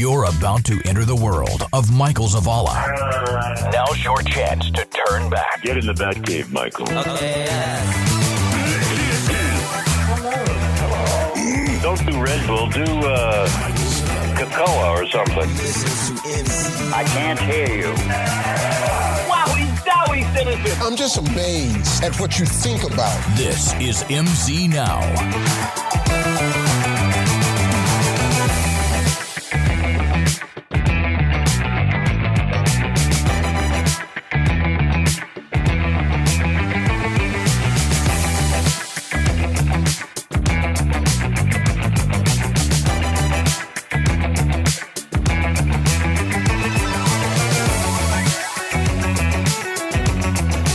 You're about to enter the world of Michael Zavala. Now's your chance to turn back. Get in the Batcave, Michael. Okay. Don't do Red Bull, do Cocoa or something. I can't hear you. I'm just amazed at what you think about. This is MZNOW.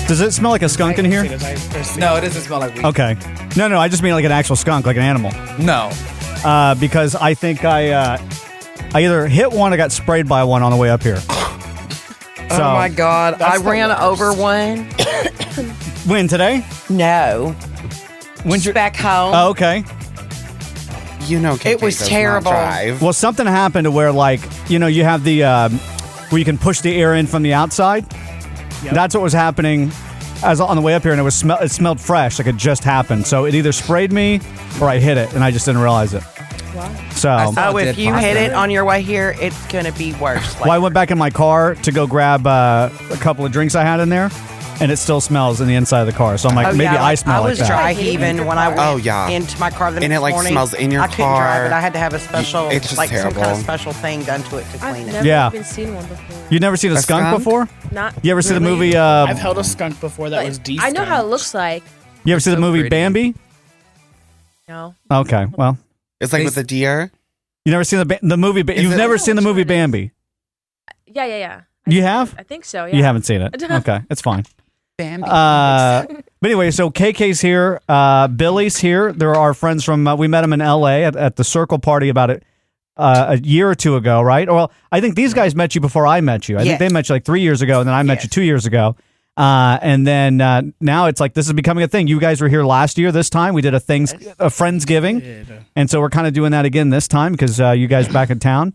Does it smell like a skunk in here? No, it doesn't smell like weed. Okay. No, I just mean like an actual skunk, like an animal. No. Because I think I either hit one or got sprayed by one on the way up here. Oh my God. I ran over one. When, today? No. When's your... Back home. Oh, okay. You know, it was terrible. Well, something happened to where, like, you know, you have the, where you can push the air in from the outside. Yep. That's what was happening as on the way up here, and it smelled fresh, like it just happened. So it either sprayed me or I hit it, and I just didn't realize it. Wow. So, if you hit it on your way here, it's going to be worse. Well, I went back in my car to go grab a couple of drinks I had in there, and it still smells in the inside of the car. So I'm like, maybe I smell like that. I was dry heaving when I went into my car the next morning. And it smells in your car. I couldn't drive it. I had to have a special, it's just terrible. some kind of special thing done to it to clean it. I've never even seen one before. You've never seen a skunk before? Not. You ever see the movie? I've held a skunk before that was decent. I know how it looks like. You ever see the movie Bambi? No. Okay, well, it's like with the deer. You never seen the movie? You've never seen the movie Bambi? Yeah. You have? I think so. Yeah. You haven't seen it? Okay, it's fine. Bambi. But anyway, so KK's here, Billy's here. They're our friends from. We met them in LA at the Circle Party about a year or two ago, right? Well, I think these guys met you before I met you. I think they met you like 3 years ago, and then I met you 2 years ago. And then now it's like this is becoming a thing. You guys were here last year. This time we did a Friendsgiving, and so we're kind of doing that again this time because you guys back in town.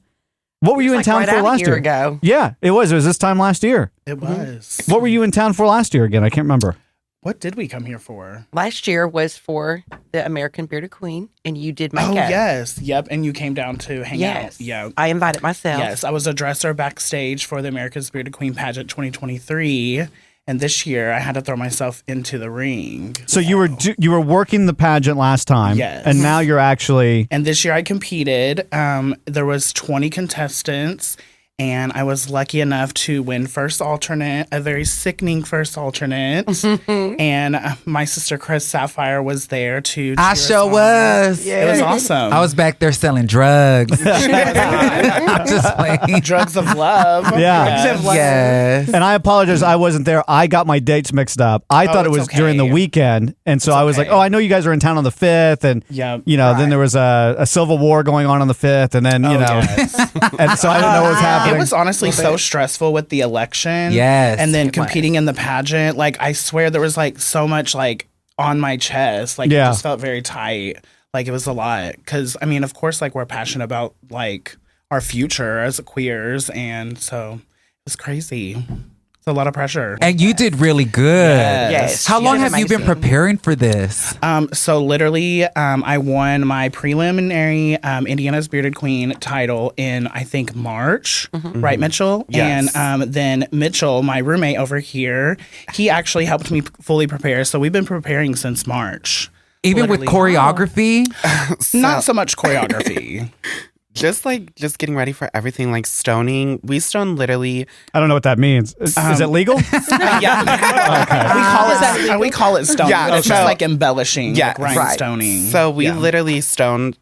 What were you in town for last year? Ago. Yeah, it was. It was this time last year. It was. What were you in town for last year again? I can't remember. What did we come here for? Last year was for the American Bearded Queen, and you did my guest. Yes. Yep. And you came down to hang out. Yeah. I invited myself. Yes. I was a dresser backstage for the America's Bearded Queen pageant 2023. And this year, I had to throw myself into the ring. So you were working the pageant last time, yes, and now you're actually. And this year, I competed. There was 20 contestants, and I was lucky enough to win first alternate, a very sickening first alternate. And my sister Chris Sapphire was there too. I sure was. Yeah. It was awesome. I was back there selling drugs. Just playing. Drugs of love. Yeah. Yes. And I apologize, I wasn't there. I got my dates mixed up. I thought it was during the weekend, and so I was like, "Oh, I know you guys are in town on the 5th," and then there was a civil war going on the 5th, and then and so I didn't know what was happening. It was honestly so stressful with the election. Yes. And then competing in the pageant. Like, I swear there was like so much like on my chest. Like, it just felt very tight. Like, it was a lot. Because, I mean, of course, like, we're passionate about like our future as queers. And so it was crazy. It's a lot of pressure. And you did really good. Yes. How long have you been preparing for this? So literally, I won my preliminary Indiana's Bearded Queen title in, I think, March. Right, Mitchell? Yes. And then Mitchell, my roommate over here, he actually helped me fully prepare. So we've been preparing since March. Even with choreography? Not so much choreography. Just getting ready for everything, like stoning. We stone literally. I don't know what that means. Is it legal? Yeah. We call it stoning. Yeah, it's just like embellishing, like rhinestoning. So we literally stoned,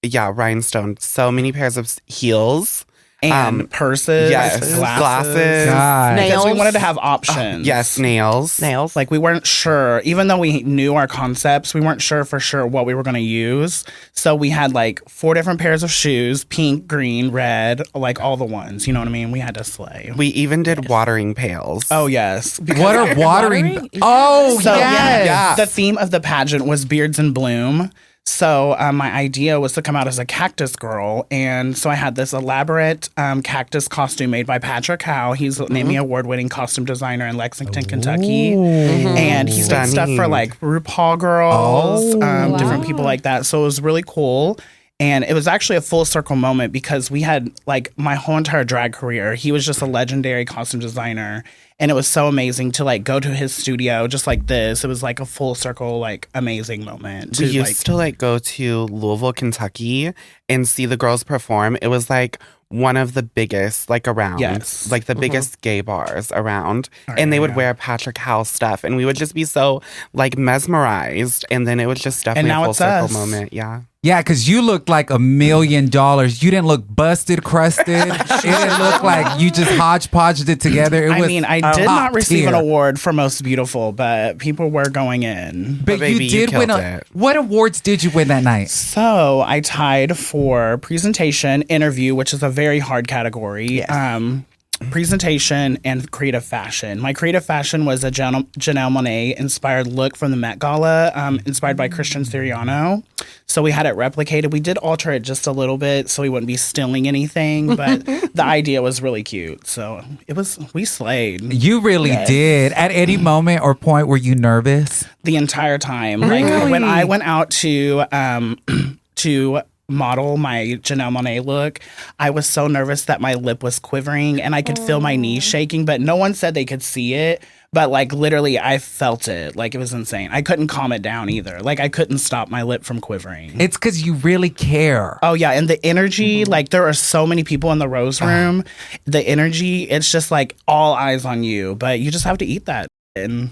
rhinestoned so many pairs of heels. And purses, glasses. God. Because we wanted to have options. Yes, nails. Like, we weren't sure, even though we knew our concepts, we weren't sure for sure what we were going to use. So we had like 4 different pairs of shoes, pink, green, red, like all the ones. You know what I mean? We had to slay. We even did watering pails. Oh, yes. What are watering? Oh, so, yes. The theme of the pageant was Beards in Bloom. So my idea was to come out as a cactus girl. And so I had this elaborate cactus costume made by Patrick Howe. He's an Emmy Award-winning costume designer in Lexington, Kentucky. And he's done stuff for like RuPaul girls, different people like that. So it was really cool. And it was actually a full circle moment because we had like my whole entire drag career. He was just a legendary costume designer. And it was so amazing to like go to his studio just like this. It was like a full circle, like amazing moment. We used to like go to Louisville, Kentucky and see the girls perform. It was like one of the biggest like around. Yes. Like the biggest gay bars around. And they would wear Patrick Howe stuff. And we would just be so like mesmerized. And then it was just definitely a full circle moment. Yeah. Yeah, because you looked like $1 million. You didn't look busted, crusted. It didn't look like you just hodgepodged it together. It was I did not receive an tier. award for Most Beautiful, but people were going in. But baby, you did you win. killed it. What awards did you win that night? So I tied for presentation, interview, which is a very hard category. Presentation and creative fashion. My creative fashion was a Janelle Monáe inspired look from the Met Gala, inspired by Christian Siriano. So we had it replicated. We did alter it just a little bit so we wouldn't be stealing anything, but the idea was really cute. So we slayed. You really did. At any moment or point were you nervous? The entire time. Like when I went out to model my Janelle Monáe look, I was so nervous that my lip was quivering and I could feel my knees shaking, but no one said they could see it. But like literally I felt it. Like it was insane. I couldn't calm it down either. Like I couldn't stop my lip from quivering. It's because you really care. Oh yeah, and the energy, like there are so many people in the Rose Room. The energy, it's just like all eyes on you, but you just have to eat that. And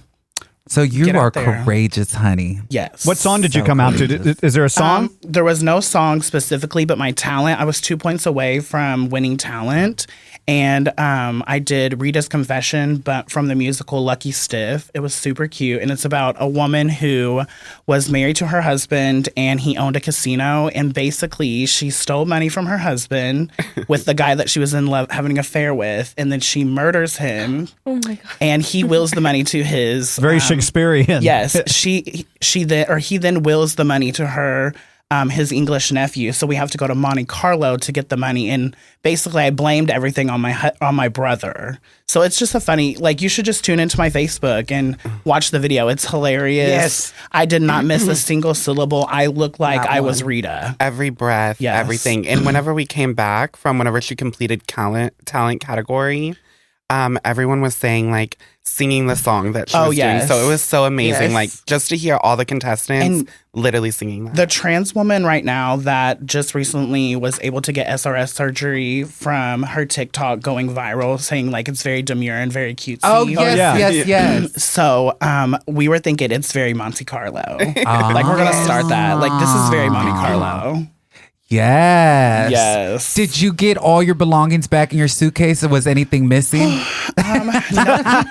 So you Get are out there. courageous, honey. yes. What song did you come out to? Is there a song? There was no song specifically, but my talent, I was 2 points away from winning talent. And I did Rita's Confession, but from the musical Lucky Stiff. It was super cute. And it's about a woman who was married to her husband and he owned a casino. And basically, she stole money from her husband with the guy that she was in love having an affair with. And then she murders him. Oh my God. And he wills the money to his Very Shakespearean. Yes, he then wills the money to her, his English nephew. So we have to go to Monte Carlo to get the money. And basically, I blamed everything on my brother. So it's just a funny. Like you should just tune into my Facebook and watch the video. It's hilarious. Yes. I did not miss a single syllable. I looked like I was Rita. Every breath, Yes. everything. And whenever we came back from whenever she completed talent category, everyone was saying like singing the song that she was doing. So it was so amazing. Yes. Like just to hear all the contestants And literally singing that. the trans woman right now that just recently was able to get SRS surgery from her TikTok going viral, saying like it's very demure and very cutesy. Oh, yes, yeah. yes. So we were thinking it's very Monte Carlo. Like we're gonna start that. Like this is very Monte Carlo. Yes. Yes. Did you get all your belongings back in your suitcase, or was anything missing?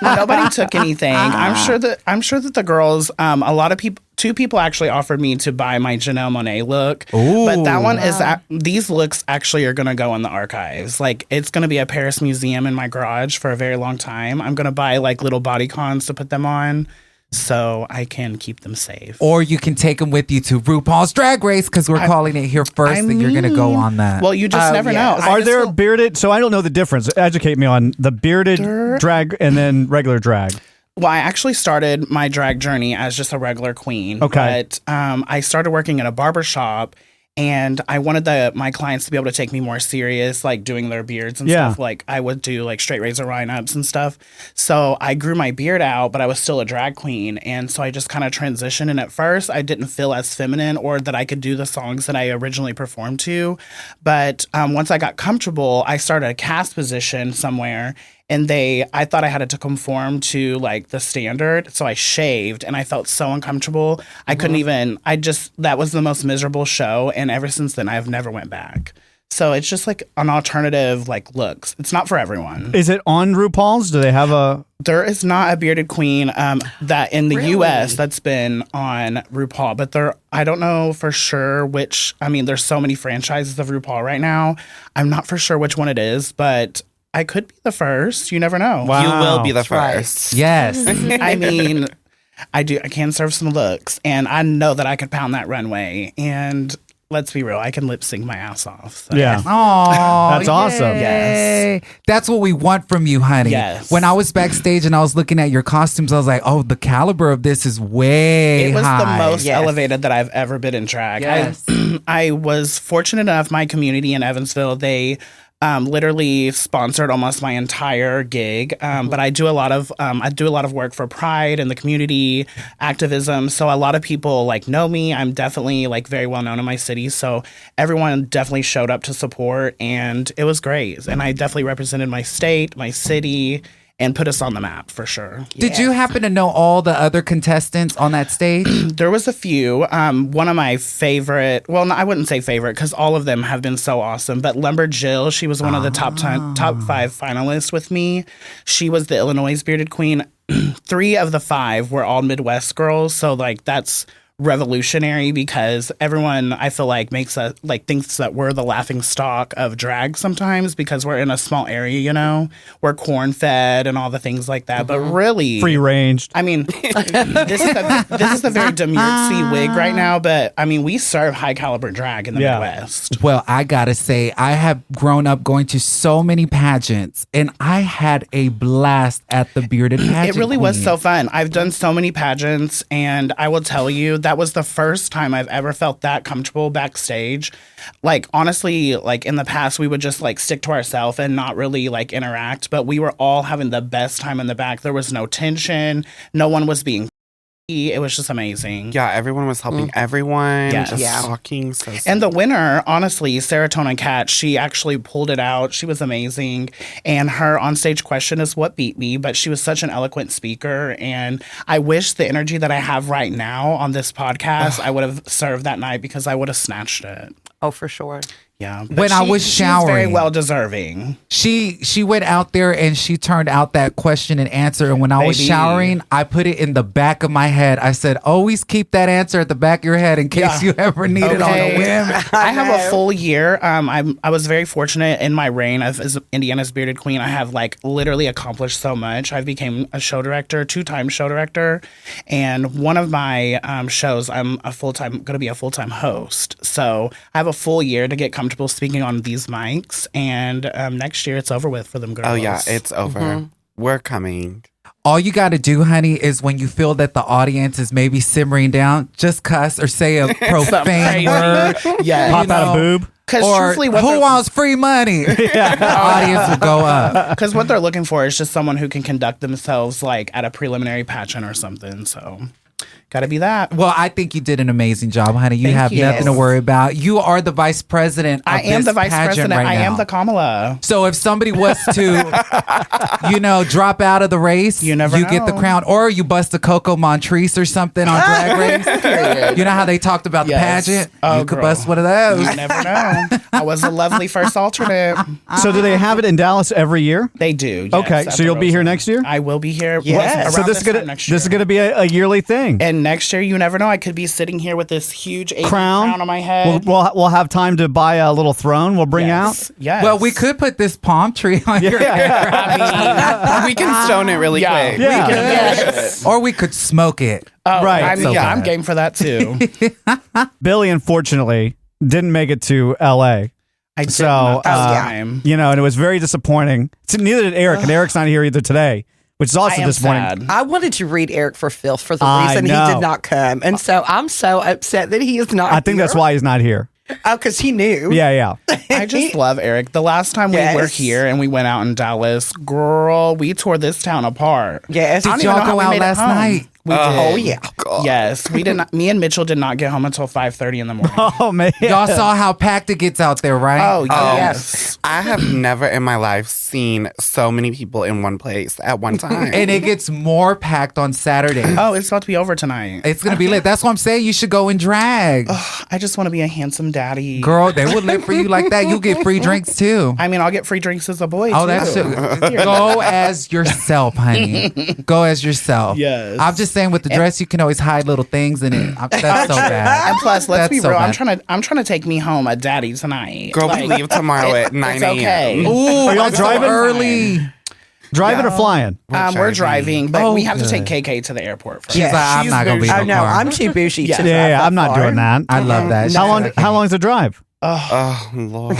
Nobody took anything. I'm sure that the girls, a lot of people, 2 people actually offered me to buy my Janelle Monáe look. But that one is, these looks actually are going to go in the archives. Like it's going to be a Paris museum in my garage for a very long time. I'm going to buy like little bodycons to put them on so I can keep them safe. Or you can take them with you to RuPaul's Drag Race, because we're calling it here first that you're going to go on that. Well, you just never know. Are there bearded? So I don't know the difference. Educate me on the bearded drag and then regular drag. Well, I actually started my drag journey as just a regular queen. Okay. But I started working at a barbershop, and I wanted my clients to be able to take me more serious, like doing their beards and stuff. Like I would do like straight razor line-ups and stuff. So I grew my beard out, but I was still a drag queen. And so I just kind of transitioned. And at first, I didn't feel as feminine or that I could do the songs that I originally performed to. But once I got comfortable, I started a cast position somewhere. And I thought I had to conform to like the standard. So I shaved and I felt so uncomfortable. I couldn't even, that was the most miserable show. And ever since then, I've never went back. So it's just like an alternative like looks. It's not for everyone. Is it on RuPaul's? Do they have a... There is not a bearded queen that in the U.S. that's been on RuPaul, but I don't know for sure which, there's so many franchises of RuPaul right now. I'm not for sure which one it is, but I could be the first. You never know. Wow. You will be the right. first. Yes. I do. I can serve some looks, and I know that I could pound that runway. And let's be real, I can lip sync my ass off. So. Yeah. Oh, That's awesome. Yes. That's what we want from you, honey. Yes. When I was backstage and I was looking at your costumes, I was like, oh, the caliber of this is way It was high. the most Yes. elevated that I've ever been in drag. Yes. I was fortunate enough, my community in Evansville, they literally sponsored almost my entire gig. But I do a lot of work for Pride and the community activism. So a lot of people like know me. I'm definitely like very well known in my city. So everyone definitely showed up to support, and it was great. And I definitely represented my state, my city, and put us on the map for sure. Did you happen to know all the other contestants on that stage? There was a few. One of my favorite, well, I wouldn't say favorite because all of them have been so awesome, but Lumber Jill, she was one of the top 5 finalists with me. She was the Illinois Bearded Queen. 3 of the 5 were all Midwest girls, so like that's revolutionary because everyone I feel like thinks that we're the laughing stock of drag sometimes because we're in a small area, you know, we're corn fed and all the things like that. But really, Free ranged. I mean, this is a very demurtsy wig right now, but I mean, we serve high caliber drag in the Midwest. Well, I gotta say, I have grown up going to so many pageants, and I had a blast at the Bearded Pageant. It really was Queen. so fun. I've done so many pageants, and I will tell you, that was the first time I've ever felt that comfortable backstage. Like, honestly, like in the past, we would just like stick to ourselves and not really like interact, but we were all having the best time in the back. There was no tension. No one was being it was just amazing. Yeah, everyone was helping everyone. Yes. Just Yeah. talking. So sweet. And the winner, honestly, Serotonin Cat, she actually pulled it out. She was amazing. And her onstage question is what beat me, but she was such an eloquent speaker. And I wish the energy that I have right now on this podcast, I would have served that night because I would have snatched it. Oh, for sure. Yeah. But When I was she was very showering. well deserving. She went out there and she turned out that question and answer. And when I was Baby. showering, I put it in the back of my head. I said, always keep that answer at the back of your head in case you ever need it on a whim. I have a full year. I was very fortunate in my reign as Indiana's Bearded Queen. I have like literally accomplished so much. I became a show director, 2-time show director, and one of my shows, I'm going to be a full-time host. So I have a full year to get comfortable speaking on these mics, and next year it's over with for them girls. Oh, yeah, it's over. We're coming. All you got to do, honey, is when you feel that the audience is maybe simmering down, just cuss or say a profane word. Yeah, Pop out a boob. Because Or truthfully, who wants free money? The audience will go up. Because what they're looking for is just someone who can conduct themselves like at a preliminary pageant or something. So, gotta be that. Well, I think you did an amazing job, honey. You Thank have you. nothing to worry about. You are the vice president of I am this the vice pageant president. right I am now. the Kamala. So if somebody was to, drop out of the race, You never get the know. crown, or you bust a Coco Montrese or something on Drag Race. You know how they talked about Yes. the pageant? Oh, You could girl. bust one of those. You never know. I was a lovely first alternate. So do they have it in Dallas every year? They do. Yes, Okay, at so the you'll be here Rose. next year? I will be here. Yes. So around this is gonna time next this is year. gonna be a yearly thing. And next year, you never know. I could be sitting here with this huge crown on my head. We'll have time to buy a little throne. We'll bring Yes. out. Yes. Well, we could put this palm tree on your hair. We can stone it really quick. Yeah. Yes. Or we could smoke it. Oh, Right. I'm, So I'm bad. game for that too. Billy, unfortunately, didn't make it to L.A. I did So, not this uh, time. And it was very disappointing. So neither did Eric, and Eric's not here either today, which is I also am disappointing. sad. I wanted to read Eric for filth for the I reason know. he did not come. And so I'm so upset that he is not I think that's why he's not here. Oh, because he knew. Yeah. I just love Eric. The last time we were Yes. here and we went out in Dallas, girl, we tore this town apart. Yes. I don't Did even y'all know how go we out made it last home. night? We did. Oh, yeah. Yes, we did not. Me and Mitchell did not get home until 5:30 in the morning. Oh man. Y'all saw how packed it gets out there, right? Oh, yes. I have never in my life seen so many people in one place at one time. And it gets more packed on Saturday. Oh, it's about to be over tonight. It's going to be lit. That's why I'm saying you should go and drag. I just want to be a handsome daddy. Girl, they would live for you like that. You get free drinks too. I mean, I'll get free drinks as a boy, Oh, too. that's go as yourself, honey. Go as yourself. Yes. I'm just saying, with the dress, you can always hide little things in it. That's so bad. And plus, let's That's be so real. bad. I'm trying to take me home a daddy tonight. Girl, we leave tomorrow at 9 it's a.m. okay. Ooh, Are y'all that's so driving? early? Driving or flying? We're driving, but we have to good. take KK to the airport first. She's like, I'm not gonna be in Oh the no, car. I'm too bougie Yeah. to drive Yeah, that I'm not far. doing that. I love that. How long is the drive? Oh Lord.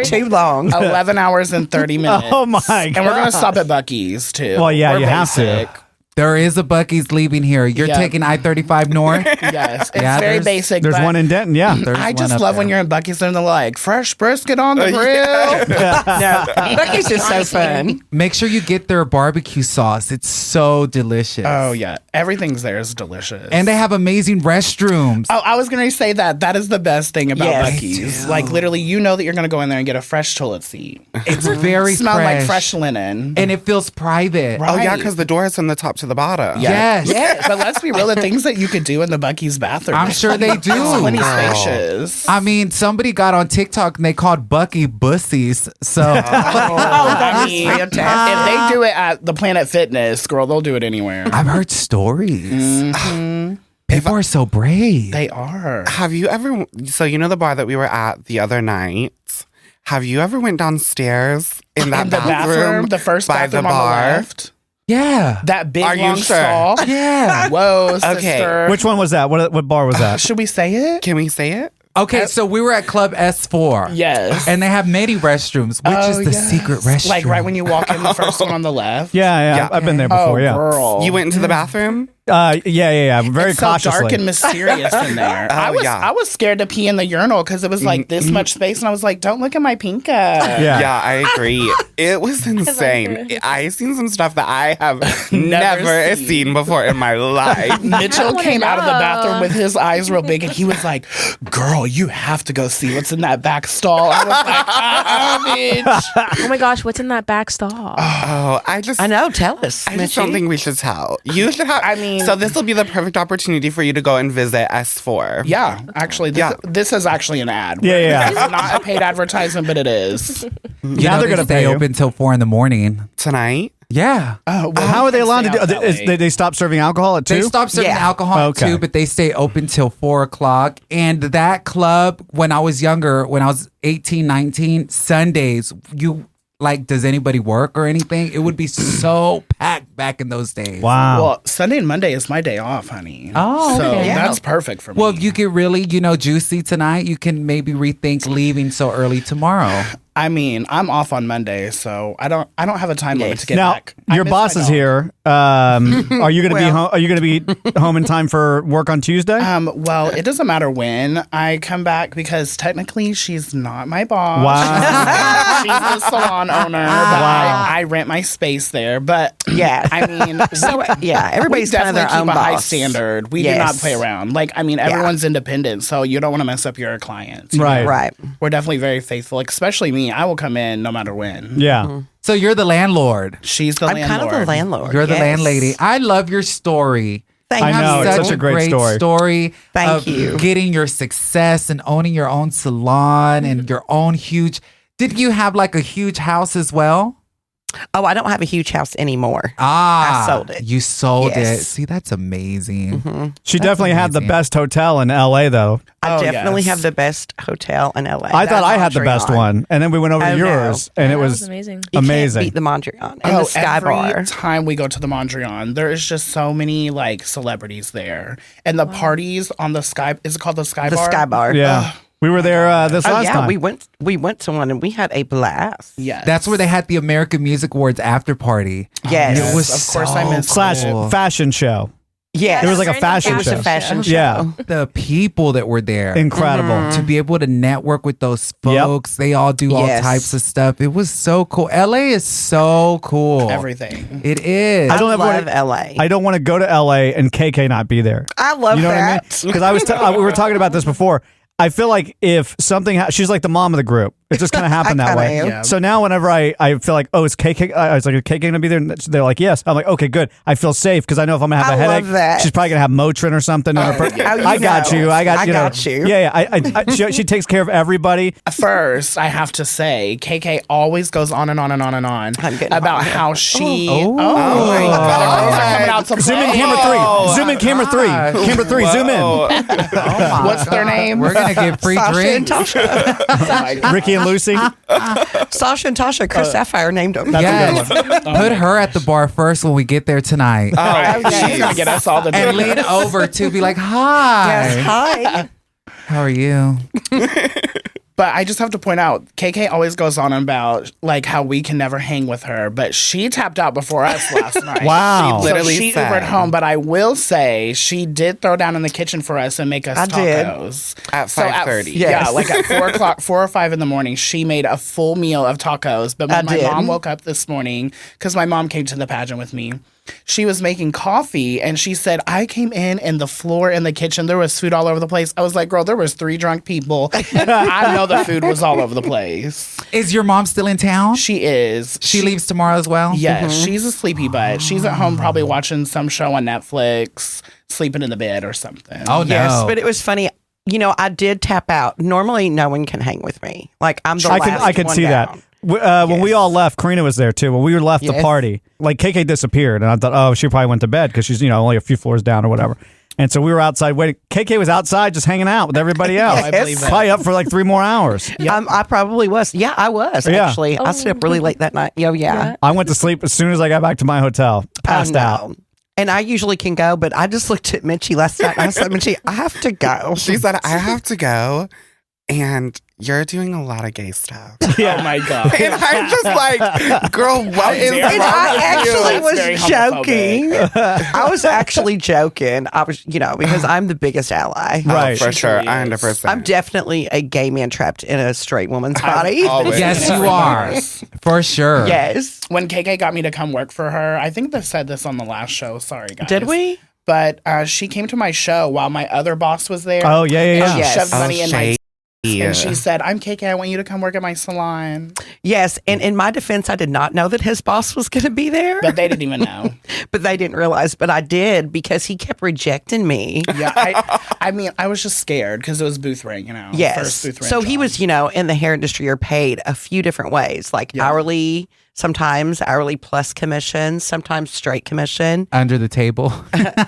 Too long. 11 hours and 30 minutes. Oh my god! And we're going to stop at Buc-ee's too. Well, yeah, We're you have to. basic. There is a Buc-ee's leaving here. You're Yeah. taking I-35 north. Yes, it's Yeah, very there's- basic. There's but one in Denton. Yeah. There's I one just up love there. when you're in Buc-ee's and they're like, fresh brisket on the grill. No, Buc-ee's is so fun. Make sure you get their barbecue sauce. It's so delicious. Oh, yeah. Everything's there is delicious. And they have amazing restrooms. Oh, I was going to say that. That is the best thing about Yes. Buc-ee's. Like, literally, you know that you're going to go in there and get a fresh toilet seat. It's very Smell fresh. like fresh linen. And it feels private. Right. Oh yeah, because the door is from the top to the bottom. Yes. Yeah, but let's be real. The things that you could do in the Buc-ee's bathroom. I'm sure they do. It's plenty Girl. spacious. I mean, somebody got on TikTok and they called Bucky Bussies. So I mean, if they do it at the Planet Fitness, girl, they'll do it anywhere. I've heard stories. People are so brave. They are. Have you ever? So you know the bar that we were at the other night. Have you ever went downstairs in that In the bathroom, the first by bathroom the on the bar? left. Yeah. That big Are you long sure? stall. Yeah. Whoa, Okay. sister. Which one was that? What bar was that? Should we say it? Can we say it? Okay, so we were at Club S4. Yes. And they have many restrooms, which Oh, is the yes. secret restroom. Like right when you walk in, the first one on the left. Yeah, Yeah. I've been there Oh, before. Yeah. girl. You went into the bathroom? Yeah. Very It's so cautiously. dark and mysterious in there. I was scared to pee in the urinal because it was like this much space, and I was like, "Don't look at my pinka." Yeah. Yeah, I agree. It was insane. I seen some stuff that I have Never never seen. seen before in my life. Mitchell wanna came out of the know. bathroom with his eyes real big, and he was like, "Girl, you have to go see what's in that back stall." I was like, bitch. Oh my gosh, what's in that back stall? Oh, I know. Tell us. I just don't think we should tell. You should have. I mean- so this will be the perfect opportunity for you to go and visit S4. Yeah, actually, this is actually an ad. Yeah. It's not a paid advertisement, but it is. You Now know, they're they gonna stay pay you. open till 4 a.m. Oh, Tonight. Yeah. Well, How are they allowed to do? stay out that way. They stop serving alcohol at 2? They stop serving Yeah. alcohol at Okay. 2, but they stay open till 4 o'clock. And that club, when I was younger, when I was 18, 19, Sundays, does anybody work or anything? It would be so packed back in those days. Wow. Well, Sunday and Monday is my day off, honey. Oh, so okay. that's perfect for me. Well, if you get really, juicy tonight, you can maybe rethink leaving so early tomorrow. I mean, I'm off on Monday, so I don't have a time limit to get now back. I your miss boss my is dog. here. Are you going to be home? Are you going to be home in time for work on Tuesday? Well, it doesn't matter when I come back because technically she's not my boss. Wow. She's the salon owner, but I rent my space there. But Yeah. I mean, So yeah, everybody's we kind of definitely their keep own a high boss. standard. We do Yes. not play around. Like, I mean, everyone's independent, so you don't want to mess up your clients. you Right. know? Right. We're definitely very faithful, especially me. I will come in no matter when. Yeah. So you're the landlord. She's the I'm landlord. kind of the landlord. You're the yes. landlady. I love your story. Thank I You you. know, have it's such a great story. Thank of you. getting your success and owning your own salon and your own huge. Did you have like a huge house as well? Oh, I don't have a huge house anymore. Ah, I sold it. You sold it. Yes. See, that's amazing. She definitely had the amazing. best hotel in LA, though. I Oh, definitely yes. have the best hotel in LA. I thought I had the best Mondrian. one, and then we went over to Oh, no. yours, and it That was amazing. You can't amazing. beat the Mondrian and the Sky every Bar. time we go to the Mondrian, there is just so many like celebrities there, and the parties on the Sky. Is it called the Sky The Bar? Sky Bar. Yeah, we were there this Oh last yeah, time. we went to one and we had a blast. Yes, That's where they had the American Music Awards after party. Yes. It was Of course, so I missed Slash cool. fashion show. Yes. It was like a Random fashion It was show. a fashion show. Yeah, The people that were there. incredible. To be able to network with those Yep. folks, they all do all Yes. types of stuff. It was so cool. LA is so cool. everything. It is. I don't ever love wanna- LA. I don't want to go to LA and KK not be there. I love You know that. what I mean? Because I was we were talking about this before. I feel like if something she's like the mom of the group. It just kind of happened I that kinda way. am. Yeah. So now whenever I feel like, oh, is KK? I was like, is KK gonna be there? And they're like, yes. I'm like, okay, good. I feel safe because I know if I'm gonna have I a love headache, that. she's probably gonna have Motrin or something. Oh, you I got know. you. I got I you. got you. Yeah. She takes care of everybody. First, I have to say, KK always goes on and on and on and on I'm getting about hot. how she. Oh. my God, they're coming out to Zoom in play. camera 3. Zoom in camera 3. Camera 3. Zoom in. What's their name? We're gonna get free Sasha and drinks. Tasha. Ricky and Lucy. Sasha and Tasha, Chris Sapphire named them. Yes. Put her at the bar first when we get there tonight. She's gonna get us all the And lean over to be like, hi. Yes, hi. How are you? But I just have to point out, KK always goes on about like how we can never hang with her, but she tapped out before us last night. Wow. She Literally she said. Ubered home, but I will say she did throw down in the kitchen for us and make us tacos. At So 5:30. Yeah, like at 4 or 5 in the morning, she made a full meal of tacos. But when my mom woke up this morning, because my mom came to the pageant with me, she was making coffee and she said, I came in and the floor in the kitchen, there was food all over the place. I was like, girl, there was 3 drunk people. I know the food was all over the place. Is your mom still in town? She is. She leaves tomorrow as well? Yes, she's a sleepy butt. She's at home probably watching some show on Netflix, sleeping in the bed or something. Oh, no. Yes, but it was funny. You know, I did tap out. Normally, no one can hang with me. Like, I'm the last I can one see down. that. When we all left, Karina was there too. When we left the party, like KK disappeared, and I thought, oh, she probably went to bed because she's only a few floors down or whatever. And so we were outside waiting. KK was outside just hanging out with everybody else. I believe that. Probably up for like 3 more hours. I probably was. Yeah, I was actually. I stayed up really late that night. Yeah. I went to sleep as soon as I got back to my hotel. Passed out. And I usually can go, but I just looked at Mitchie last night and I said, Mitchie, I have to go. She said, I have to go. And you're doing a lot of gay stuff. Oh my God. And I'm just like, girl, what is dare wrong you. And I with actually you? It's very was homophobic. joking. I was actually joking. I was, because I'm the biggest ally. Right. For sure. truly is. 100%. I'm definitely a gay man trapped in a straight woman's body. always- Yes, you are. For sure. Yes. When KK got me to come work for her, I think they said this on the last show. Sorry, guys. Did we? But she came to my show while my other boss was there. Oh, yeah. And she Yes. shoved money in my shady. and she said, I'm KK, I want you to come work at my salon. Yes. And in my defense, I did not know that his boss was going to be there. But they didn't even know. But they didn't realize. But I did because he kept rejecting me. Yeah, I mean, I was just scared because it was booth rent, Yes. First booth rent So he job. was, in the hair industry, you're paid a few different ways, like hourly, sometimes hourly plus commission, sometimes straight commission. Under the table.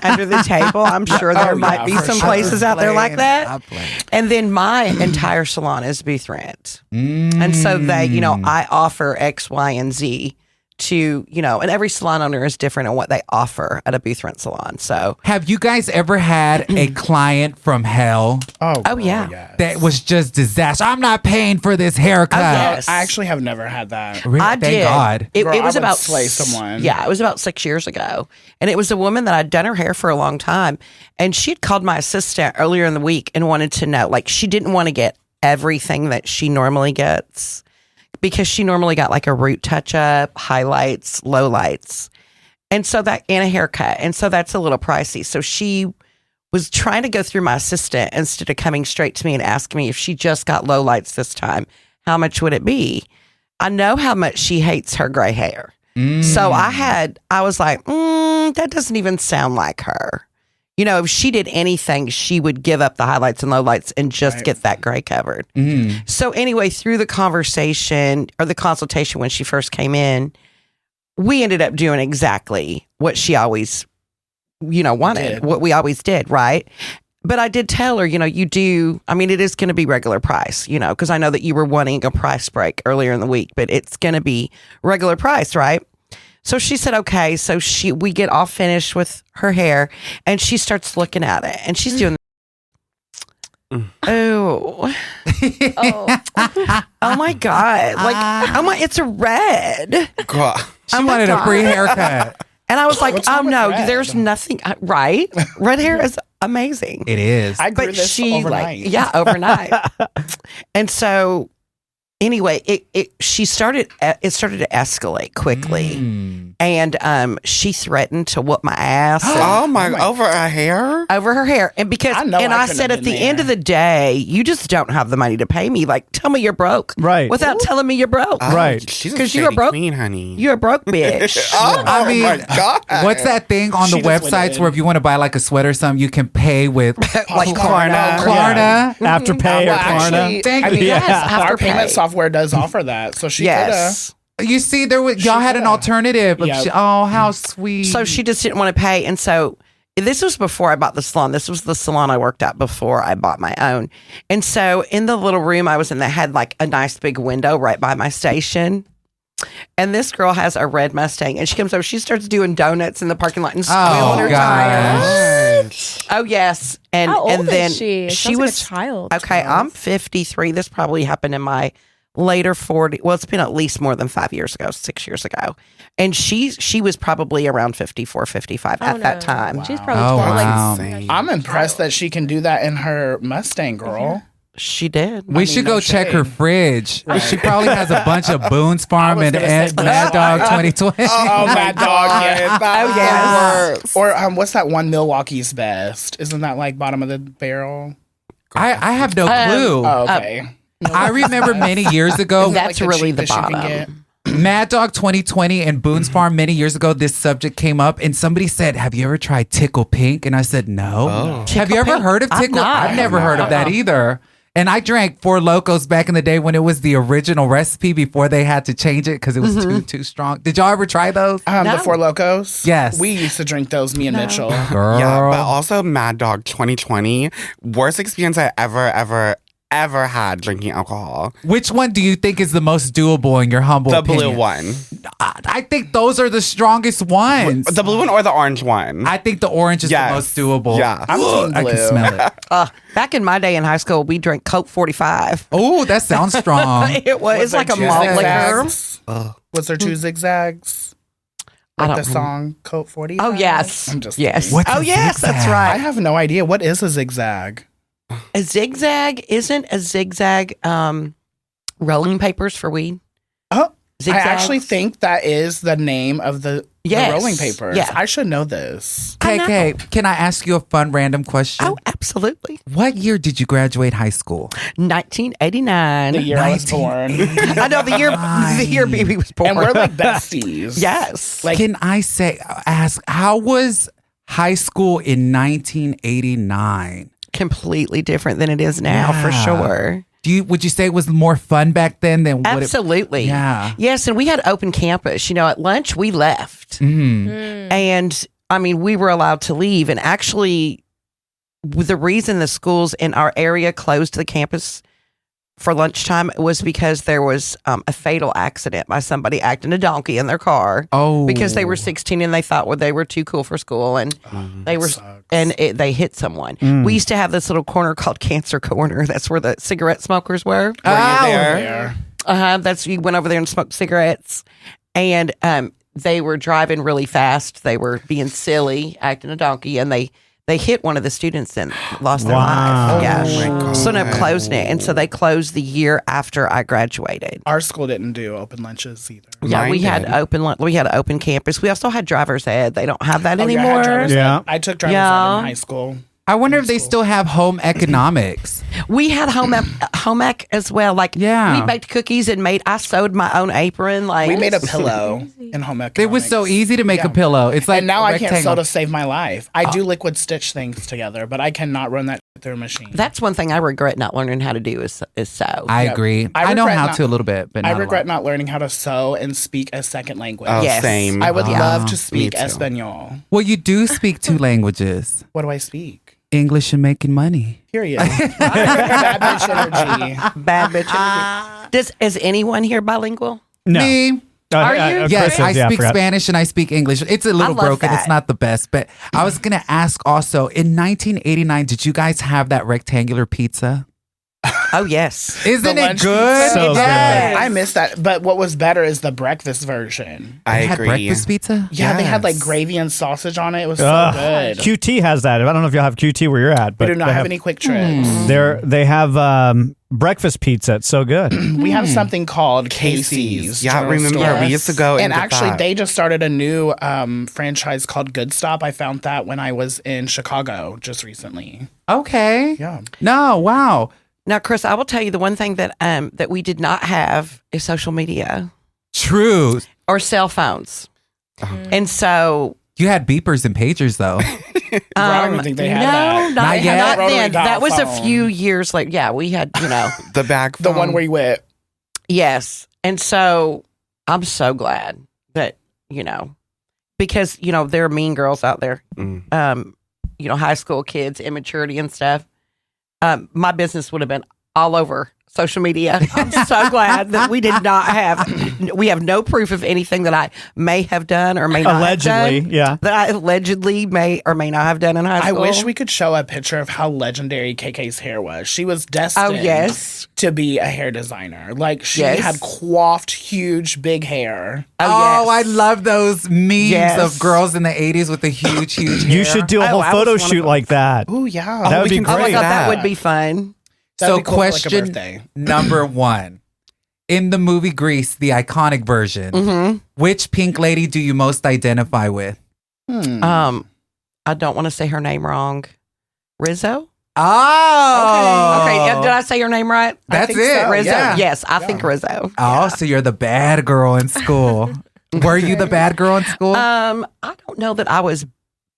Under the table, I'm sure there might be for some sure. places out there like that. I'm playing. And then my entire salon is booth rent. And so they, I offer X, Y, and Z to, and every salon owner is different in what they offer at a booth rent salon. So, Have you guys ever had a client from hell Oh, Oh, yeah. yes. that was just disaster? I'm not paying for this haircut. yes. I actually have never had that. Really? I Thank did. God. It, Girl, it was I would about slay someone. Yeah, it was about 6 years ago, and it was a woman that I'd done her hair for a long time, and she'd called my assistant earlier in the week and wanted to know, like, she didn't want to get everything that she normally gets because she normally got like a root touch up, highlights, lowlights, and so that and a haircut, and so that's a little pricey. So she was trying to go through my assistant instead of coming straight to me and asking me if she just got lowlights this time, how much would it be? I know how much she hates her gray hair. So I was like, that doesn't even sound like her. If she did anything, she would give up the highlights and lowlights and just get that gray covered. So anyway, through the conversation or the consultation when she first came in, we ended up doing exactly what she always, wanted, what we always did, right? But I did tell her, it is going to be regular price, because I know that you were wanting a price break earlier in the week, but it's going to be regular price, right? So she said, okay. So we get all finished with her hair and she starts looking at it and she's doing, oh my God. Like, it's a red. Girl. She wanted a free haircut. And I was like, What's oh wrong with no, red? there's nothing, right? Red hair is amazing. It is. I grew But this she overnight. overnight. And so anyway, it started to escalate quickly. And she threatened to whoop my ass Over a hair? over her hair. And because I know I I couldn't said have at the been end there. of the day, you just don't have the money to pay me. Like, tell me you're broke. Right. Without telling me you're broke. Right. She's a 'Cause you are shady broke. queen, honey. You're a broke bitch. I mean, my God. what's that thing on the She just went websites in. where if you want to buy like a sweater or something, you can pay with Like Klarna. Klarna? Afterpay or Well, Klarna. actually, Thank I mean, you. Yes, our Afterpay. payment software does offer that. So she Yes. You see, y'all had an coulda. alternative. Yeah. Oh, how sweet. So she just didn't want to pay. And so this was before I bought the salon. This was the salon I worked at before I bought my own. And so in the little room I was in that had like a nice big window right by my station. And this girl has a red Mustang, and she comes over. She starts doing donuts in the parking lot and squealing her tires. Oh yes, and How old and then is she? It she sounds like was a child. Okay, I'm 53. This probably happened in my later 40. Well, it's been at least more than 5 years ago, 6 years ago, and she was probably around 54, 55 at that time. She's probably I'm impressed that she can do that in her Mustang, girl. She did. We should go check her fridge. She probably has a bunch of Boone's Farm and Mad Dog 2020. Oh, Mad Dog, yeah. Oh, yes. Or what's that one, Milwaukee's Best? Isn't that like bottom of the barrel? I have no clue. Okay. I remember many years ago. That's like really the cheapest you can bottom. Mad Dog 2020 and Boone's Farm many years ago, this subject came up and somebody said, have you ever tried Tickle Pink? And I said, no. Have you ever heard of Tickle? I've never heard of that either. And I drank Four Locos back in the day when it was the original recipe before they had to change it because it was too strong. Did y'all ever try those? The Four Locos? Yes. We used to drink those, me and Mitchell. Girl. Yeah, but also Mad Dog 2020, worst experience I ever had drinking alcohol. Which one do you think is the most doable in your humble opinion? The blue one. I think those are the strongest ones. The blue one or the orange one? I think the orange is the most doable. Yeah. I can smell it. Back in my day in high school, we drank Coke 45. Oh, that sounds strong. It was. It's like a malt liquor. Was there two zigzags? I Like don't the song Coke 40? Oh, yes. I'm just yes. kidding. What's Oh, a yes, that's zigzag? right. I have no idea. What is a zigzag? A zigzag isn't a zigzag rolling papers for weed. Oh, Zigzags? I actually think that is the name of the Yes. rolling papers. Yeah. I should know this. KK, can I ask you a fun random question? Oh, absolutely. What year did you graduate high school? 1989. The year I was born. I know the year baby was born. And we're like besties. Yes. Like, Can I ask, how was high school in 1989? Completely different than it is now, for Yeah. sure. Would you say it was more fun back then than what Absolutely. Yeah. Yes, and we had open campus. You know, at lunch we left. And I mean, we were allowed to leave. And actually, the reason the schools in our area closed the campus for lunchtime was because there was a fatal accident by somebody acting a donkey in their car. Oh. Because they were 16 and they thought they were too cool for school, and they were they hit someone. We used to have this little corner called Cancer Corner. That's where the cigarette smokers were. there. That's you went over there and smoked cigarettes, and they were driving really fast. They were being silly, acting a donkey, and they hit one of the students and lost their life. Yeah. Oh my God. So they closed it. And so they closed the year after I graduated. Our school didn't do open lunches either. Yeah, Mine we had did. we had open campus. We also had driver's ed. They don't have that Oh, yeah, I had anymore. driver's Yeah. ed. I took driver's ed Yeah. in high school. I wonder if they still have home economics. We had home ec as well. Like, Yeah. we baked cookies and I sewed my own apron. Like, We made a pillow in home economics. It was so easy to make Yeah. a pillow. It's like And now a I can't sew rectangle. to save my life. I do liquid stitch things together, but I cannot run that through a machine. That's one thing I regret not learning how to do is sew. I Yeah. agree. I I know regret how not- to a little bit, but I not a regret lot. not learning how to sew and speak a second language. Oh, Yes. same. I would love to Me speak too. Espanol. Well, you do speak two languages, What do I speak? English and making money. Period. Bad bitch energy. Bad bitch. Is anyone here bilingual? No. Me? Are you? Yes, Chris I is, yeah, speak forgot. Spanish and I speak English. It's a little love broken. that. It's not the best, but I was going to ask also, in 1989, did you guys have that rectangular pizza? Oh, yes. Isn't The it lunch good? pizza? So Yes. I missed that. But what was better is the breakfast version. I They had agree. breakfast pizza? Yeah, they had like Yes. gravy and sausage on it. It was so Ugh. good. QT has that. I don't know if y'all have QT where you're at, but We do not they have any quick trips. They have breakfast pizza. It's so good. We have something called Casey's. Yeah, General remember Store. we used to go And get actually, that. they just started a new franchise called Good Stop. I found that when I was in Chicago just recently. Okay. Yeah. No, wow. Now, Chris, I will tell you the one thing that that we did not have is social media True. or cell phones. And so You had beepers and pagers, though. I don't even think they had no, that. not yet? not Rotary then. dial That was a phone. few years later. Yeah, we had, The back The phone. one where you went. yes. And so I'm so glad that, because, there are mean girls out there. Mm. high school kids, immaturity and stuff, my business would have been all over social media. I'm so glad that we did not we have no proof of anything that I may have done or may not allegedly, have done. yeah. That I allegedly may or may not have done in high I school. wish we could show a picture of how legendary KK's hair was. She was destined to be a hair designer. Like, she had coiffed huge, big hair. Oh, I love those memes of girls in the 80s with the huge hair. You should do a whole photo shoot like that. Oh, yeah. That would be great. Oh my God, that would be fun. So question number 1. In the movie Grease, the iconic version, which pink lady do you most identify with? I don't want to say her name wrong. Rizzo? Oh. Okay. Did I say her name right? That's it. So. Rizzo. Yeah. Yes, I think Rizzo. Oh, so you're the bad girl in school. Were you the bad girl in school? I don't know that I was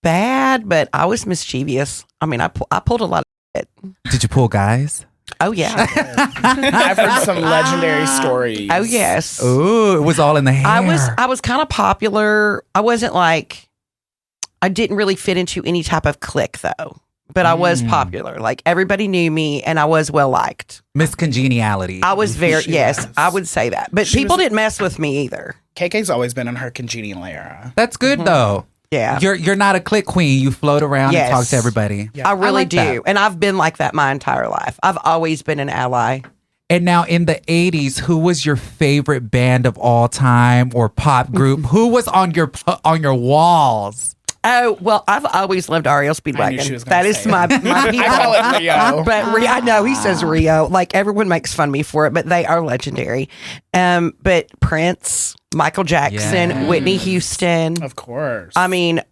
bad, but I was mischievous. I mean, I pulled a lot of shit. Did you pull guys? Oh, yeah. I've heard some legendary stories. Oh, yes. Ooh, it was all in the hair. I was kind of popular. I wasn't like, I didn't really fit into any type of clique, though. But I was popular. Like, everybody knew me, and I was well liked. Miss Congeniality. I was I would say that. But people didn't mess with me either. KK's always been in her congenial era. That's good, though. Yeah. You're not a clique queen. You float around and talk to everybody. I really do. that. And I've been like that my entire life. I've always been an ally. And now in the 80s, who was your favorite band of all time or pop group? Who was on your walls? Oh, well, I've always loved REO Speedwagon. That is my people. I call it Rio. But I know he says Rio. Like, everyone makes fun of me for it, but they are legendary. But Prince, Michael Jackson, Whitney Houston. Of course. I mean,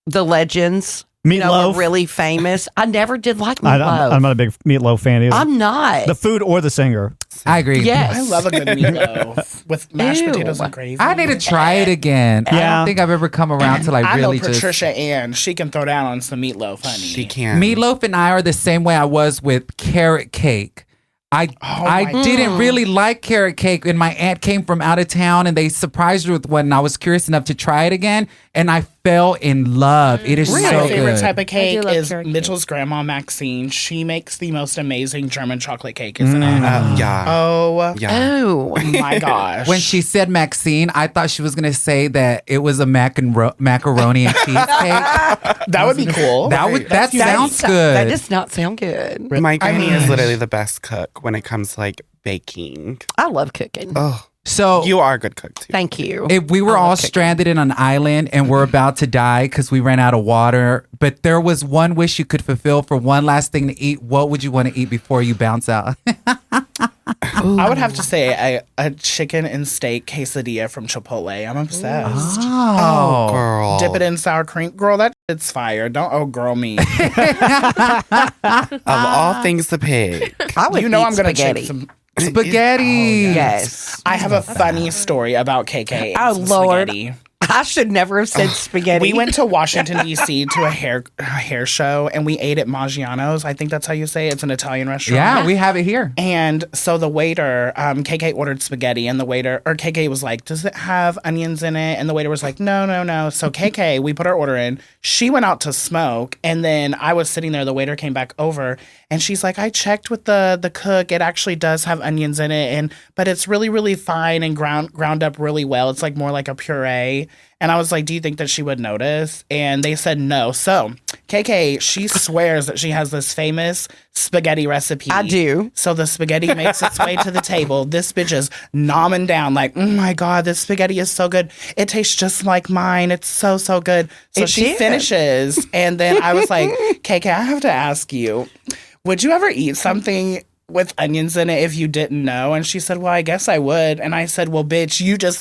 the legends. Meatloaf. Were really famous. I never did like Meatloaf. I'm not a big Meatloaf fan either. I'm not. The food or the singer. I agree. Yes. I love a good meatloaf with mashed potatoes and gravy. I need to try it again. I Yeah. don't think I've ever come around to I know really Patricia Ann. She can throw down on some meatloaf, honey. She can. Meatloaf and I are the same way I was with carrot cake. I didn't really like carrot cake, and my aunt came from out of town, and they surprised her with one, and I was curious enough to try it again, and I fell in love. It is My so favorite good. type of cake love is carrot cake. Mitchell's grandma Maxine. She makes the most amazing German chocolate cake, isn't it? Yeah. Oh, Yeah. Oh. my gosh. When she said Maxine, I thought she was going to say that it was a macaroni and cheese cake. That would be cool. That sounds good. That does not sound good. My granny is literally the best cook when it comes to like baking. I love cooking. Oh, So you are a good cook too. Thank you. if we were all stranded in an island and we're about to die because we ran out of water, but there was one wish you could fulfill for one last thing to eat, what would you want to eat before you bounce out? I would have to say a chicken and steak quesadilla from Chipotle. I'm obsessed. Oh, Girl. Dip it in sour cream. Girl, that shit's fire. Don't girl me. Of all things to pick. I would You know eat I'm going to spaghetti. check some... spaghetti. Yes. I have a funny story about KK and Oh, some Lord. spaghetti. I should never have said spaghetti. We went to Washington, D.C. to a hair show, and we ate at Maggiano's. I think that's how you say it. It's an Italian restaurant. Yeah, we have it here. And so the waiter, KK ordered spaghetti, and KK was like, does it have onions in it? And the waiter was like, no. So KK, we put our order in. She went out to smoke, and then I was sitting there. The waiter came back over, and she's like, I checked with the cook. It actually does have onions in it, but it's really, really fine and ground up really well. It's like more like a puree. And I was like, do you think that she would notice? And they said no. So KK, she swears that she has this famous spaghetti recipe. I do. So the spaghetti makes its way to the table. This bitch is nomming down like, oh my God, this spaghetti is so good. It tastes just like mine. It's so, so good. So she finishes. And then I was like, KK, I have to ask you, would you ever eat something with onions in it if you didn't know? And she said, well, I guess I would. And I said, well, bitch, you just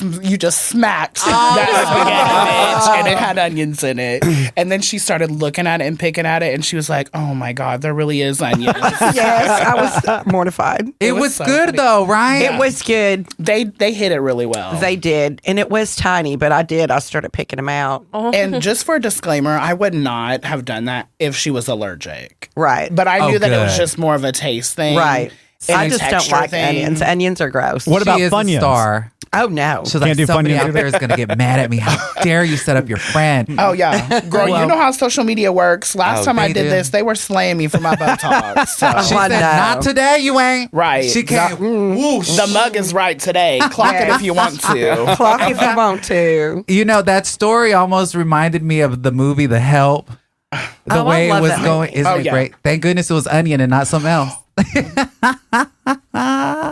smacked that spaghetti, bitch. And it had onions in it. And then she started looking at it and picking at it. And she was like, oh my God, there really is onions. Yes, I was mortified. It was so good funny. though, right? It was good. They hit it really well. They did. And it was tiny, but I started picking them out. And just for a disclaimer, I would not have done that if she was allergic. Right. But I knew that it was good. just more of a taste thing. Right. I just don't like onions. Onions are gross. What about She is a Funyuns? star. Oh no. She's like, Can't do somebody Funyuns out there is going to get mad at me. How dare you set up your friend? Oh yeah, girl. You know how social media works. Last time I they did do. this, they were slaying me for my Botox. So. She said, not today, you ain't. Right. She can't. The mug is right today. Clock it if you want to. Clock if you want to. You know, that story almost reminded me of the movie The Help. The way it love was that going. movie. Isn't it great? Thank goodness it was onion and not something else.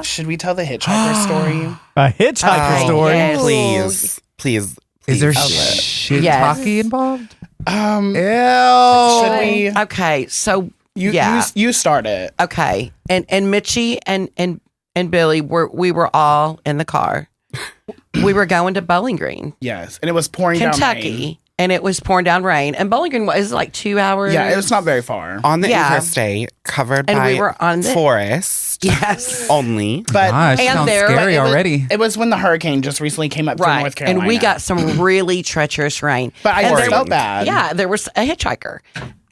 Should we tell the hitchhiker story? A hitchhiker story. Yes. Please. Is there shit Yes. talkie involved? Should we? Okay, so You start it. Okay, and Mitchie and Billy we were all in the car. We were going to Bowling Green, Yes, and it was pouring down rain. Kentucky, and it was pouring down rain. And Bowling Green was like 2 hours. Yeah, it was not very far. On the Yeah. interstate, covered And by we were on the- forest. Yes. Only. But Gosh, and sounds there- scary it was, already. It was when the hurricane just recently came up through North Carolina. And we got some really treacherous rain. But I And just there felt was- bad. Yeah, there was a hitchhiker.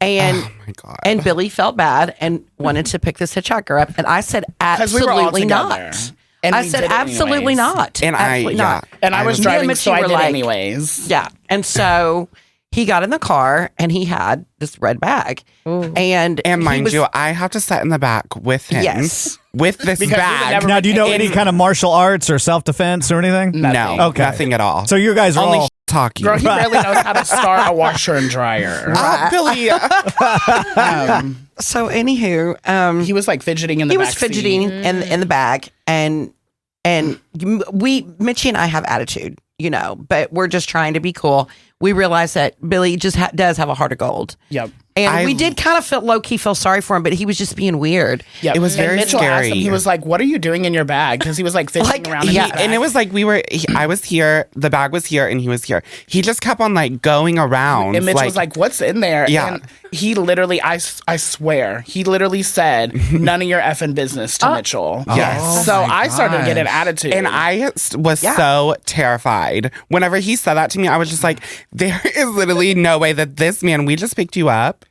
And Oh my God. and Billy felt bad and wanted to pick this hitchhiker up. And I said, 'Cause we were all absolutely together. not. And I we said, did it absolutely anyways. not. And absolutely not. And I was Me and driving, Mitchie so I were did like- anyways. Yeah. And so he got in the car and he had this red bag. And he mind was- you, I have to sit in the back with him. Yes. With this Because we would bag. never- Now, do you know And- any kind of martial arts or self-defense or anything? No. Okay. Nothing at all. So you guys are Only all... talking. Girl, he barely knows how to start a washer and dryer. Billy. So anywho, He was like fidgeting in the he back was fidgeting in the bag, and Mitchie and I have attitude, but we're just trying to be cool. We realize that Billy just does have a heart of gold. Yep. And we did kind of feel low-key feel sorry for him, but he was just being weird. Yeah, It was very Mitchell asked him, scary. he was like, "What are you doing in your bag?" Because he was like fidgeting around. In Yeah, his bag. and it was like I was here, the bag was here, and he was here. He just kept on like going around. And Mitch was like, "What's in there?" Yeah. And he literally, I swear, he literally said, "None of your effing business" to Mitchell. Yes. So Oh my I started to get an gosh. attitude, and I was so terrified. Whenever he said that to me, I was just like, there is literally no way that this man, we just picked you up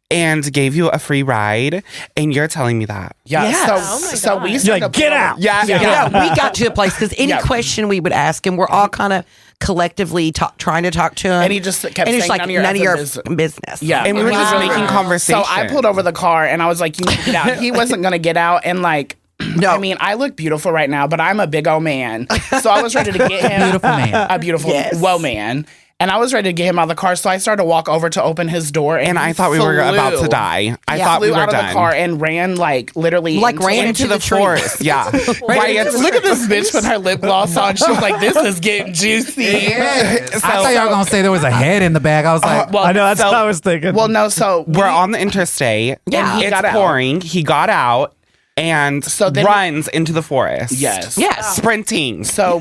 and gave you a free ride, and you're telling me that. yeah. Yes. So we You're started like, to get pull- out. Yeah. Yeah, we got to a place because any Yeah. question we would ask him, we're all kind of collectively trying to talk to him. And he just kept and he's saying, like, "None of your none of your effing business. Yeah. And we were just Wow. making conversation. So I pulled over the car and I was like, "You need to get out." He wasn't gonna get out, and like. No. I mean, I look beautiful right now, but I'm a big old man. So I was ready to get him. Beautiful man. A beautiful, Yes. whoa man. And I was ready to get him out of the car. So I started to walk over to open his door. And he I thought we were about to flew. die. I Yeah. thought we Flew were out of done. the car and ran like literally Ran into the tree. forest. Yeah. Right, look at this bitch with her lip gloss on. She was like, "This is getting juicy." I thought y'all were going to say there was a head in the bag. I was like, Well, I know, that's So- what I was thinking. well, no. So We're on the interstate. Yeah. he It's got out. pouring. He got out and So then- runs into the forest. Yes. Yes. Sprinting. So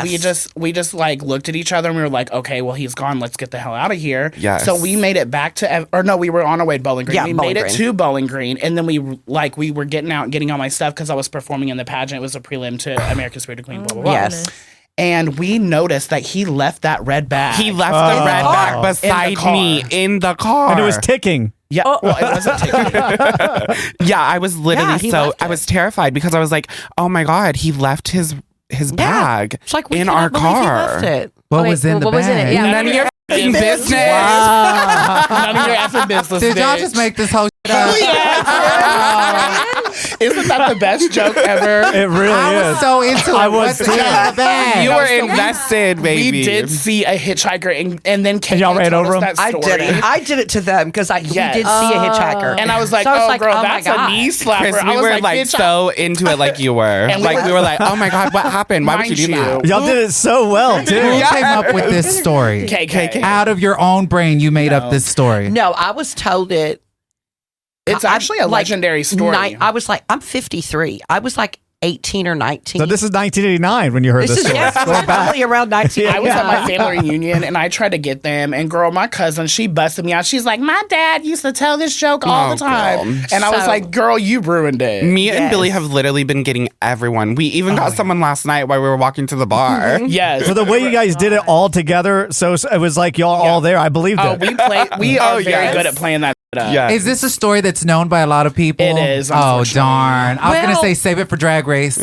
we just like looked at each other and we were like, okay, well he's gone. Let's get the hell out of here. Yes. So we made it back to, or no, we were on our way to Bowling Green. Yeah, we Bowling made Green. it to Bowling Green, and then we were getting out, and getting all my stuff because I was performing in the pageant. It was a prelim to America's Spirit Queen. Blah blah blah. Yes. And we noticed that he left that red bag. He left the red bag beside car. me in the car. and it was ticking. Yeah. Well, it wasn't ticking. Yeah, I was literally Yeah, he left I was terrified because I was like, oh my God, he left his bag It's like we in cannot our believe he car. left it. what was in the what was in bag? it? Yeah. None of your f***ing business. None of your effing business. Did y'all bitch. just make this whole shit up? Isn't that the best joke ever? It really I is. was so into it. I was What's in too. the bag? You were So we- invested, baby. We did see a hitchhiker, and then KK y'all ran told over us him? that I story. did it. I did it to them because we Yes. did see a hitchhiker. And I was like, So it's "Oh, like, girl, oh my that's a God. knee slapper." Chris, I we was were like, like "Bitch, so into it like you were. And we Like were- we were like, oh my God, what happened? Why would Mind you do that? Y'all did it so well, too. Who came up with this story? KK. Out of your own brain, you made up this story. No, I was told it. It's actually a legendary story. I was like, I'm 53. I was like 18 or 19. So this is 1989 when you heard this This is story. Going back. probably around 19. I was at my family reunion and I tried to get them. And girl, my cousin, she busted me out. She's like, "My dad used to tell this joke all Oh, the time." girl. And I was So- like, "Girl, you ruined it." Me and Yes. Billy have literally been getting everyone. We even got someone last night while we were walking to the bar. Yes. So the way you guys did it all together, so it was like y'all all there. I believed Oh, it. we are very yes. good at playing that. Yeah. Is this a story that's known by a lot of people? It is, Oh, unfortunately. darn. I was going to say save it for Drag Race.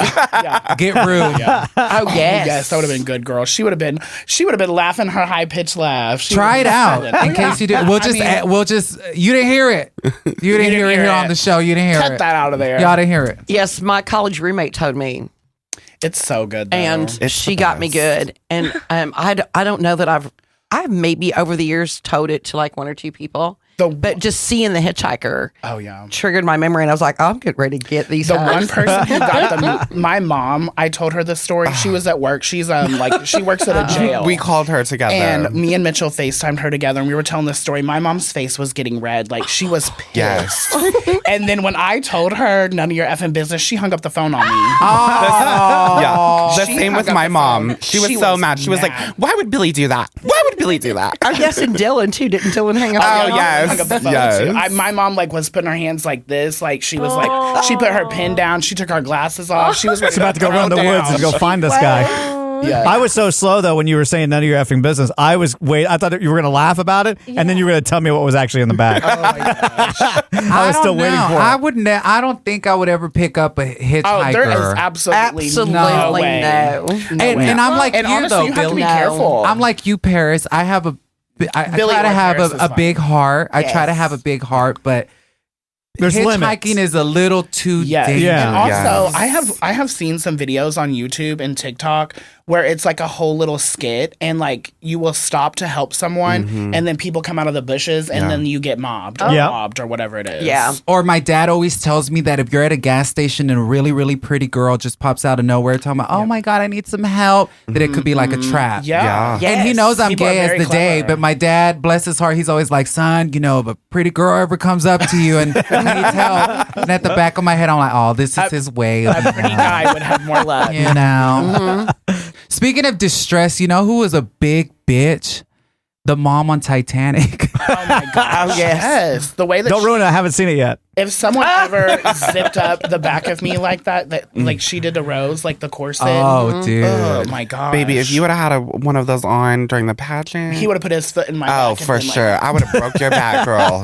Get rude. Yeah. Oh yes. Yes, that would have been good, girl. She would have been laughing her high pitched laugh. Try it out in case you do. We'll just, you didn't hear it. You didn't hear it here on the show. You didn't hear it. Cut that out of there. Y'all didn't hear it. Yes, my college roommate told me, It's so good, though. and she got me good. And I don't know that I've maybe over the years told it to like one or two people. But just seeing the Hitchhiker, triggered my memory, and I was like, "Oh, I'm getting ready to get these." The one person who got my mom, I told her the story. She was at work. She's she works at a jail. We called her together, and me and Mitchell FaceTimed her together, and we were telling this story. My mom's face was getting red, like she was pissed. Yes. And then when I told her none of your effing business, she hung up the phone on me. The same with my mom. She was so mad. She was like, "Why would Billy do that? Why would Billy do that?" Oh yes, and Dylan too. Didn't Dylan hang up? Oh yes. Hung up the phone too. My mom was putting her hands like this, like she was like she put her pen down, she took her glasses off, she was about to go run the woods and go find this guy. Yeah. I was so slow though when you were saying none of your effing business. I thought you were gonna laugh about it, and then you were gonna tell me what was actually in the bag. Oh my gosh. I was still waiting for it. I don't think I would ever pick up a Hitchhiker. Oh, there is absolutely no way. And I'm like and you honestly, though, you have to Billy. be careful. I'm like you, Paris. I have I Billy try to or have Paris is a fine. big heart. I try to Yes. have a big heart, but There's hitchhiking limits. is a little too dangerous. Yeah. And also, Yes. I have seen some videos on YouTube and TikTok where it's like a whole little skit, and like you will stop to help someone, and then people come out of the bushes, and then you get mobbed or robbed or whatever it is. Yeah. Or my dad always tells me that if you're at a gas station and a really, really pretty girl just pops out of nowhere talking about, oh my God, I need some help, that it could be like a trap. Yeah. Yeah. And he knows I'm People are gay as very the day, clever. but my dad, bless his heart, he's always like, son, if a pretty girl ever comes up to you and needs help, and at the back of my head, I'm like, oh, this is his way. A pretty guy would have more luck. You know. Speaking of distress, you know who was a big bitch? The mom on Titanic. Oh my gosh. yes. The way that Don't ruin it. I haven't seen it yet. if someone ever zipped up the back of me like that like she did to Rose, like the corset. Oh, dude. Oh my gosh. Baby, if you would have had one of those on during the pageant, he would have put his foot in my oh, back and for been like, sure. I would have broke your back, girl.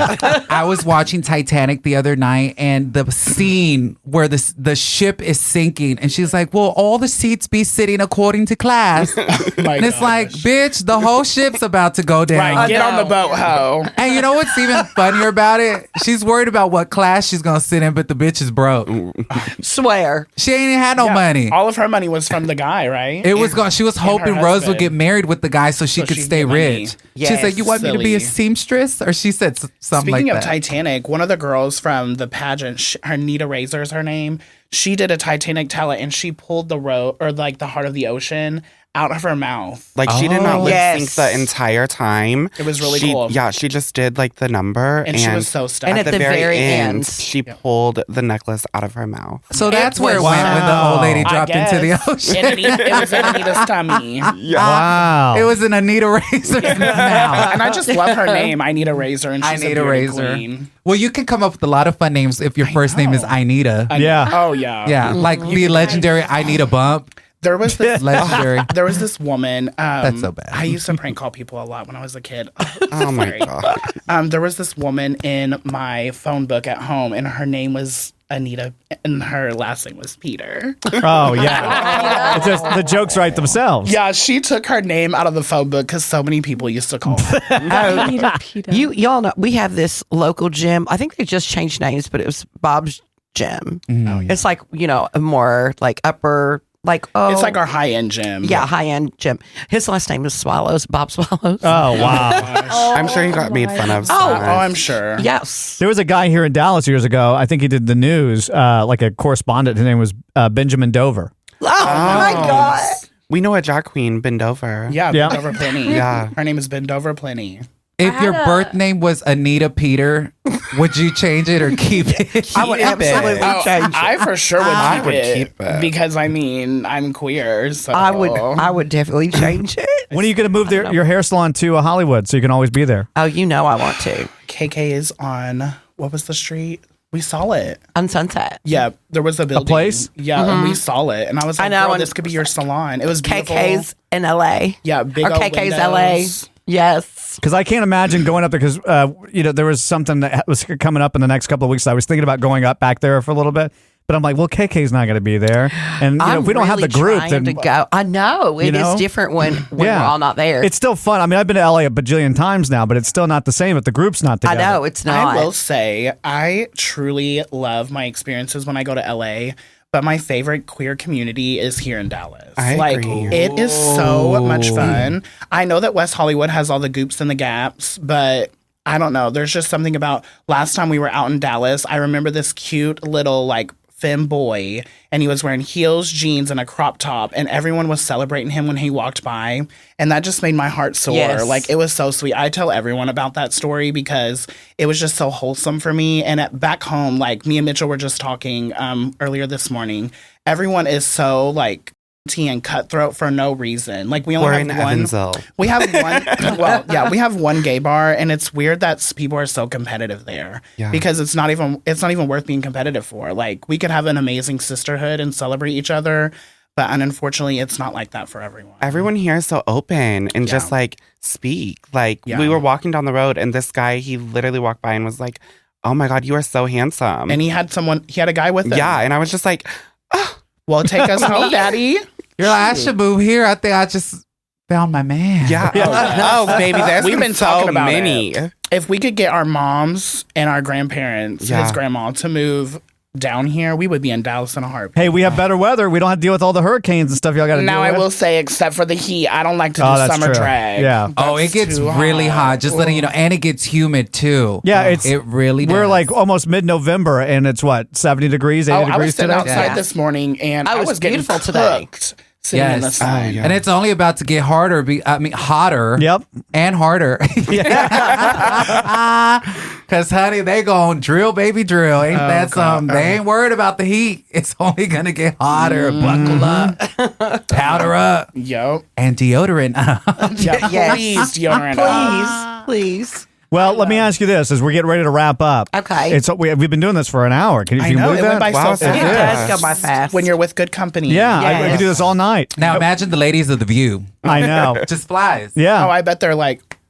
I was watching Titanic the other night, and the scene where the ship is sinking, and she's like, "Will all the seats be sitting according to class?" my And it's like, gosh. bitch, the whole ship's about to go down. Right, get on the boat, ho. And you know what's even funnier about it? She's worried about what class she's gonna sit in, but the bitch is broke. Swear. She ain't had no Yeah, money. All of her money was from the guy, right? It was gone. She was hoping Rose would husband. get married with the guy so she could she stay could get money. rich. Yes, She said, "You want me to be a silly. seamstress?" Or she said something Speaking like of that. Titanic, one of the girls from the pageant, her Nita Razor is her name. She did a Titanic talent, and she pulled the the heart of the ocean out of her mouth. Like she did not Oh. lip sync Yes. the entire time. It was really She- cool. Yeah, she just did like the number, And she was so stuck. And at at the the very, very end, end. she pulled the necklace out of her mouth. So that's where it was- went when the old lady I dropped into the guess. ocean. And it was in Anita's tummy. Wow. It was an Anita Razor's mouth. And I just love her name. I need a razor, and she's I need a beauty razor. queen. Well, you can come up with a lot of fun names if your first name is Inita. Yeah. Oh yeah. Yeah, like the legendary I Need a Bump. There was this. Legendary. There was this woman. That's so bad. I used to prank call people a lot when I was a kid. Oh my Sorry. god. There was this woman in my phone book at home, and her name was Anita, and her last name was Peter. Oh yeah. It's just the jokes write themselves. Yeah, she took her name out of the phone book because so many people used to call her. Y'all know we have this local gym. I think they just changed names, but it was Bob's Gym. It's like, a more like upper, like, It's like our high end gym. yeah, high end gym. His last name is Swallows, Bob Swallows. Oh wow. I'm sure he got made fun of. so Oh, much. I'm sure. Yes. There was a guy here in Dallas years ago. I think he did the news, like a correspondent. His name was Benjamin Dover. Oh, my God. We know a drag queen, bend over. Yeah, Yeah. Bend Over Plenty. Yeah. Her name is Bend Over Plenty. If your birth name was Anita Peter, would you change it or keep it? I would absolutely change it. I for sure would I keep would it keep it. because I'm queer. So I would definitely change it. When are you going to move your hair salon to Hollywood so you can always be there? Oh, I want to. KK is on what was the street? We saw it. On Sunset. Yeah, there was a building. place? Yeah, and we saw it, and I was like, I know, "Girl, and this could be your salon." It was beautiful. KK's in LA. Yeah, big Or old KK's windows. Yes. Because I can't imagine going up there because, there was something that was coming up in the next couple of weeks. I was thinking about going up back there for a little bit. But I'm like, well, KK's not going to be there. And if we don't have the group, then to go. I know. It is different when we're all not there. It's still fun. I mean, I've been to LA a bajillion times now, but it's still not the same if the group's not together. I know, it's not. I will say, I truly love my experiences when I go to LA. But my favorite queer community is here in Dallas. I agree. It is so much fun. I know that West Hollywood has all the goops and the gaps, but I don't know. There's just something about last time we were out in Dallas. I remember this cute little femme boy, and he was wearing heels, jeans, and a crop top, and everyone was celebrating him when he walked by, and that just made my heart soar. Yes. It was so sweet. I tell everyone about that story because it was just so wholesome for me. And back home, me and Mitchell were just talking earlier this morning. Everyone is so tea and cutthroat for no reason. We only We're have in one. Evansville. We have one. Well, yeah, we have one gay bar, and it's weird that people are so competitive there because it's not even worth being competitive for. We could have an amazing sisterhood and celebrate each other, but unfortunately, it's not like that for everyone. Everyone here is so open and just speak. We were walking down the road, and this guy, he literally walked by and was like, "Oh my God, you are so handsome." And he had a guy with him. Yeah, and I was just like, "Oh, well, take us home, Daddy." You're like, I should move here. I think I just found my man. yeah, oh baby, We've been so talking about many." If we could get our moms and our grandparents, his grandma, to move down here, we would be in Dallas in a heartbeat. Hey, we have better weather. We don't have to deal with all the hurricanes and stuff y'all got to Now deal I with. will say, except for the heat, I don't like to do that's summer true. drag. Yeah. It gets really hot. Just letting you know. And it gets humid too. Yeah, it really does. We're almost mid-November, and it's 70 degrees, 80 I was degrees sitting today? outside this morning, and I was getting beautiful cooked sitting in the sun. And it's only about to get harder. Hotter. Yep. And harder. Because, honey, they gon' drill, baby, drill. Ain't that something? They ain't worried about the heat. It's only going to get hotter. Buckle up. Powder up. Yep. And deodorant up. Yeah, please, deodorant. Please. Well, let me ask you this as we're getting ready to wrap up. Okay. We've been doing this for an hour. Can you I know, believe it that? went by so fast. It does go by fast. When you're with good company. Yeah, I Yes. can do this all night. Now, imagine the ladies of The View. I know. Just flies. Yeah. Oh, I bet they're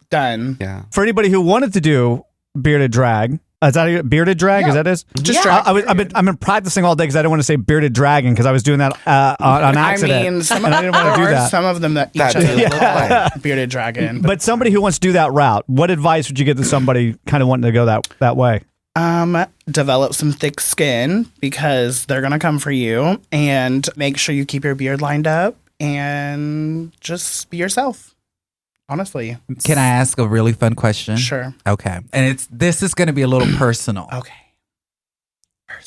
done. Yeah. For anybody who wanted to do bearded drag, is that bearded drag? Is that it? Just drag. I've been practicing all day because I didn't want to say bearded dragon because I was doing that on accident. I mean, and I didn't want to do there are that. some of them that each other look like bearded dragon. But somebody who wants to do that route, what advice would you give to somebody kind of wanting to go that way? Develop some thick skin because they're gonna come for you, and make sure you keep your beard lined up and just be yourself. Honestly. Can I ask a really fun question? Sure. Okay. And this is going to be a little personal. Okay.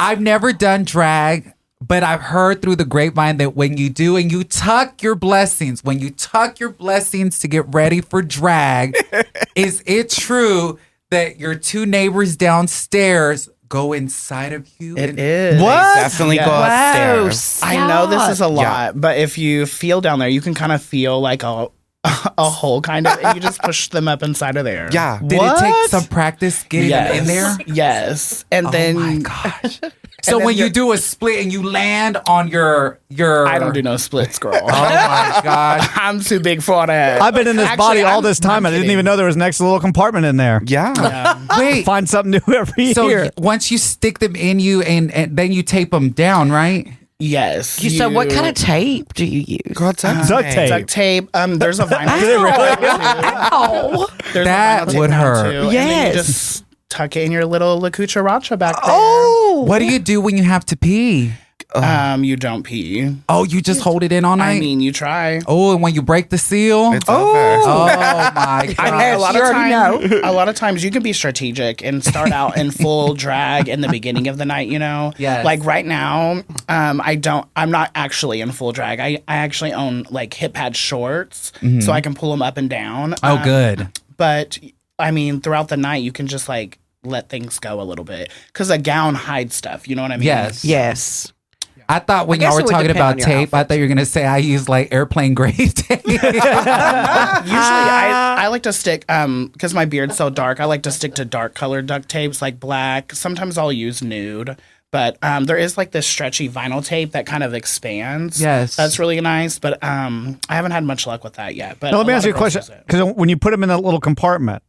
I've never done drag, but I've heard through the grapevine that when you do and you tuck your blessings, to get ready for drag, is it true that your two neighbors downstairs go inside of you? It is. What? Definitely go upstairs. I know this is a lot, but if you feel down there, you can kind of feel like a hole kind of, and you just push them up inside of there. Yeah. Did it take some practice getting Yes. in there? Yes. And then Oh my gosh. So then when you you're- do a split and you land on your I don't do no splits, girl. Oh my gosh. I'm too big for that. I've been in this body all this time. I'm I didn't kidding. even know there was an extra little compartment in there. Yeah. Wait. Find something new every So year. once you stick them in you and then you tape them down, right? Yes. So what kind of tape do you use? Girl, duct Duct tape. duct tape? There's a vinyl. Ow. There's That a vinyl tape would now, hurt. too, and then Yes. you just tuck it in your little La Cucaracha back there. Oh. What do you do when you have to pee? You don't pee. Oh, you just hold it in all night? I mean, you try. Oh, and when you break the seal? It's oh over. my I mean, god. a lot of times you can be strategic and start out in full drag in the beginning of the night, you know? Yes. Like right now, I'm not actually in full drag. I actually own like hip pad shorts so I can pull them up and down. Oh, good. But I mean, throughout the night, you can just like let things go a little bit because a gown hides stuff. You know what I mean? Yes. Yes. I thought when I guess y'all were it would talking depend about on your tape, I outfit. thought you were going to say I use like airplane grade tape. Usually, I like to stick because my beard's so dark. I like to stick to dark colored duct tapes, like black. Sometimes I'll use nude, But there is like this stretchy vinyl tape that kind of expands. Yes. That's really nice. But I haven't had much luck with that yet. But Now, let me ask you a question. Because when you put them in that little compartment,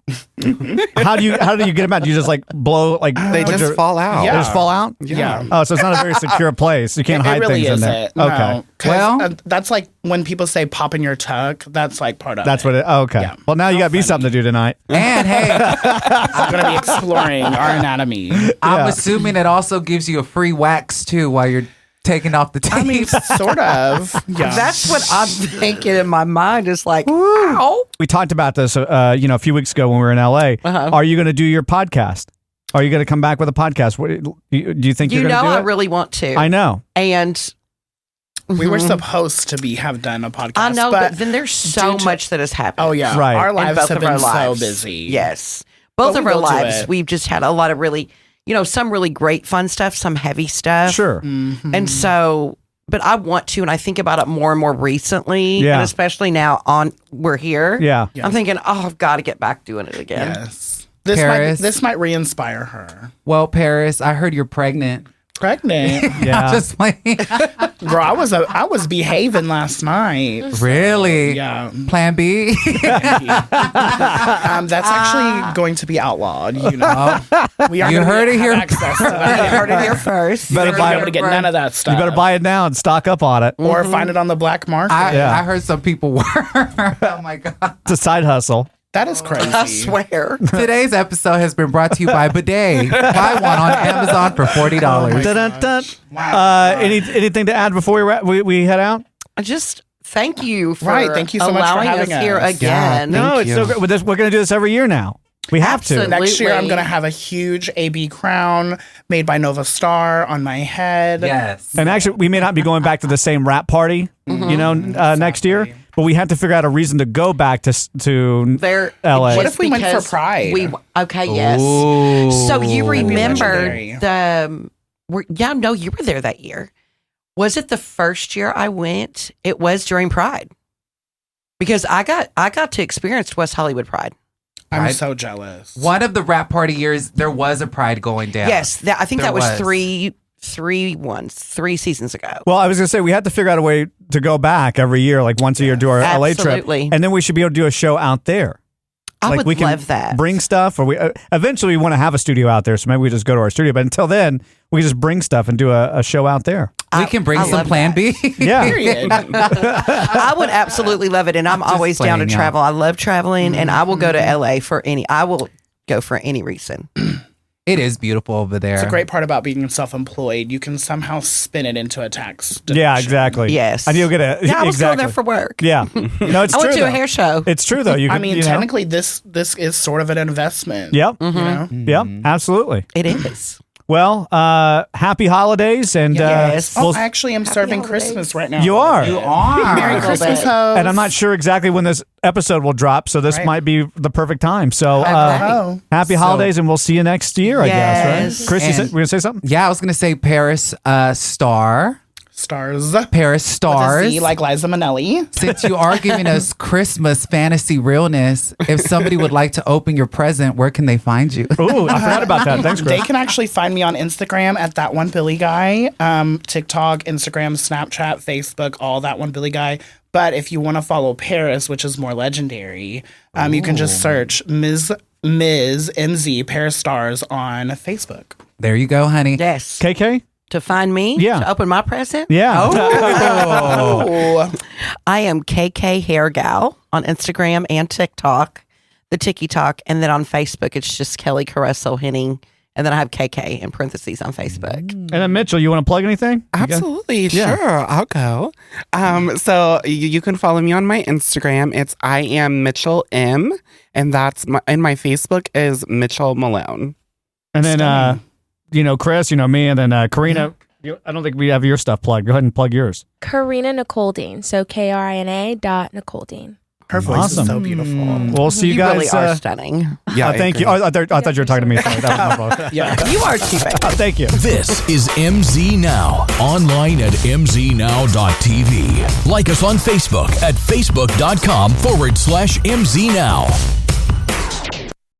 how do you get them out? Do you just like blow like They just fall out. They just fall out? Yeah. Oh, so it's not a very secure place. You can't hide it really things in there. isn't. No. Okay. 'Cause, Well- that's like when people say pop in your tuck. That's like part of That's it. what it. Oh, okay. Yeah. Well, now you got me something to do tonight. And hey, I'm going to be exploring our anatomy. I'm assuming it also gives you a free wax too while you're taking off the tape. I mean, sort of. Yeah. That's what I'm thinking in my mind. Is like, ow. We talked about this, a few weeks ago when we were in LA. Uh-huh. Are you going to do your podcast? Are you going to come back with a podcast? What, do you think You you're going know, to do I it? really want to. I know. And we were supposed to have done a podcast. I know, but but then there's so due to- much that has happened. Oh, yeah. Right. Our in lives both have of our been so lives. busy. Yes. Both But of we our will do lives, it. we've just had a lot of really, some really great fun stuff, some heavy stuff. Sure. And so, but I want to, and I think about it more and more recently, Yeah. and especially now we're here. Yeah. I'm thinking, I've got to get back doing it again. Yes. Paris. This might re-inspire her. Well, Paris, I heard you're pregnant. Pregnant. Yeah. Just like Girl, I was behaving last night. really. Yeah. Plan B. That's actually going to be outlawed, you know. We are You gonna heard it have here. access to You that. heard it here first. Better You're buy not going to get none of that stuff. You better buy it now and stock up on it. or find it on the black market. I heard some people were. Oh my god. It's a side hustle. That is crazy. I swear. Today's episode has been brought to you by Bidet. Buy one on Amazon for $40. Dun-dun-dun. Anything to add before we head out? Just thank you for Right, thank you so much for allowing having us here us. again. No, it's so great. We're going to do this every year now. We have Absolutely. Next year, I'm going to have a huge AB crown made by Nova Star on my head. Yes. to. And actually, we may not be going back to the same rap party, next year, but we have to figure out a reason to go back to There, LA. What just if we went for because Pride? Yes. Ooh. So you remember legendary. you were there that year. Was it the first year I went? It was during Pride. Because I got to experience West Hollywood Pride. I'm Pride? so jealous. One of the rap party years, there was a pride going down. Yes, I think There that was was. 3 seasons ago. Well, I was going to say, we have to figure out a way to go back every year, like once a year, do our LA trip. Absolutely. And then we should be able to do a show out there. I Like would we can love that. bring stuff, or we eventually we want to have a studio out there, so maybe we just go to our studio. But until then, we just bring stuff and do a show out there. We can bring I some love Plan that. B. Yeah, Period. I would absolutely love it, and I'm always down to playing, travel. I love traveling, and I will go to LA I will go for any reason. It is beautiful over there. It's a great part about being self-employed. You can somehow spin it into a tax deduction. yeah, exactly. Yes. and you'll get a Yeah, I was exactly. going there for work. Yeah, no, it's I true. went to a though. hair show. It's true though. You I can, mean, technically, this is sort of an investment. Yep. You know? Yep. Absolutely. It is. Well, happy holidays, and Yes. Oh, we'll- I actually am serving holidays. Christmas right now. you are. You are. Merry Christmas, hoes. And I'm not sure exactly when this episode will drop, so this Right. might be the perfect time. So, Oh, happy holidays, and we'll see you next year, I guess, Yes. right? Chris, And- we're going to say something? Yeah, I was going to say Paris Star. stars. Paris Stars. With a Z, like Liza Minnelli. Since you are giving us Christmas fantasy realness, if somebody would like to open your present, where can they find you? Ooh, I forgot about that. Thanks, They Chris. can actually find me on Instagram at That One Billy Guy, TikTok, Instagram, Snapchat, Facebook, all That One Billy Guy. But if you want to follow Paris, which is more legendary, you can just search Ms. MZ Paris Stars on Facebook. There you go, honey. Yes. KK? To find me? Yeah. To open my present? Yeah. Oh, I am KK Hair Gal on Instagram and TikTok, the TikTok, and then on Facebook it's just Kelly Caruso Henning, and then I have KK in parentheses on Facebook. And then, Mitchell, you want to plug anything? Absolutely, Yeah. sure. I'll go. So you can follow me on my Instagram. It's I am Mitchell M, and that's my Facebook is Mitchell Malone. And then, Chris, me, and then Karina. I don't think we have your stuff plugged. Go ahead and plug yours. Karina Nicole Dean. So Krina.Nicole Dean. her voice Awesome. is so beautiful. We'll see you, You guys. really are stunning. Yeah, thank you. I thought you were talking to me. Sorry, that was my fault. Yeah. You are too bad. Thank you. This is MZ Now, online at mznow.tv. Like us on Facebook at facebook.com/MZ Now.